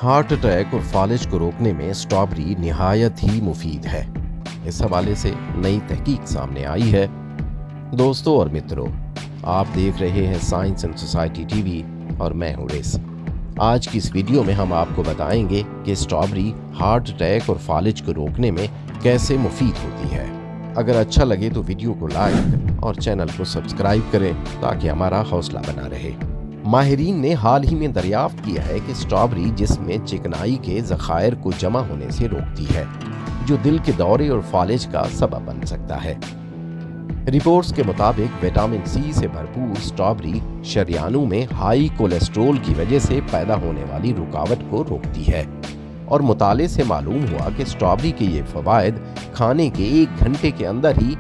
Heart attack और फालिज को रोकने में स्ट्रॉबेरी निहायत ही मुफीद है। इस हवाले से नई तहकीक सामने आई है। दोस्तों और मित्रों, आप देख रहे हैं साइंस एंड सोसाइटी टीवी और मैं हूं रेस। आज की इस वीडियो में हम आपको बताएंगे कि स्ट्रॉबेरी हार्ट अटैक और फालिज को रोकने में कैसे मुफीद होती है। अगर अच्छा लगे तो वीडियो को लाइक और चैनल को सब्सक्राइब करें ताकि हमारा हौसला बना रहे। माहिरीन ने हाल ही में दरियाफ्त किया है कि स्ट्रॉबेरी जिस्म चिकनाई के ज़खायर को जमा होने से रोकती है, जो दिल के दौरे और फालिज का सबब बन सकता है। रिपोर्ट्स के मुताबिक विटामिन सी से भरपूर स्ट्रॉबेरी शरियानों में हाई कोलेस्ट्रोल की वजह से पैदा होने वाली रुकावट को रोकती है और मुताले से मालूम हुआ कि स्ट्रॉबेरी के ये फवायद खाने के 1 घंटे के अंदर ही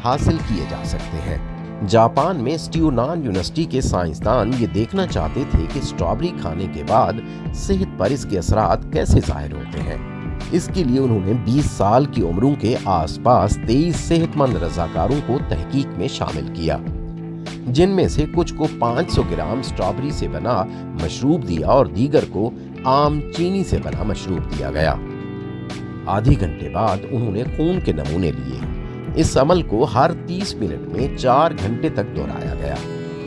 हासिल किए जा सकते हैं। जापान में स्ट्यूनान यूनिवर्सिटी के साइंसदान ये देखना चाहते थे कि स्ट्रॉबेरी खाने के बाद सेहत पर इसके असरात कैसे जाहिर होते हैं। इसके लिए उन्होंने 20 साल की उम्रों के आसपास 23 सेहतमंद रज़ाकारों को तहकीक में शामिल किया, जिनमें से कुछ को 500 ग्राम स्ट्रॉबेरी से बना मशरूब दिया और दीगर को आम चीनी से बना मशरूब दिया गया। आधे घंटे बाद उन्होंने खून के नमूने लिए। इस अमल को हर 30 मिनट में 4 घंटे तक दोहराया गया।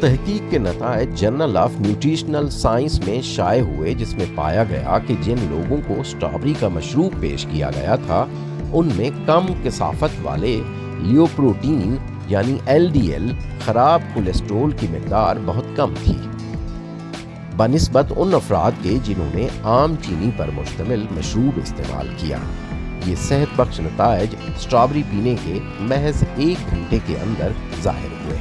तहकीक के नतायज जर्नल ऑफ न्यूट्रिशनल साइंस में शाये हुए, जिसमें पाया गया कि जिन लोगों को स्ट्रॉबेरी का मशरूब पेश किया गया था उनमें कम कसाफत वाले लियोप्रोटीन यानी LDL खराब कोलेस्ट्रोल की मिकदार बहुत कम थी बनिस्बत उन अफराद के जिन्होंने आम चीनी पर मुश्तमिल मशरूब इस्तेमाल किया। ये सेहत बख्श नतायज स्ट्रॉबेरी पीने के महज 1 घंटे के अंदर जाहिर हुए।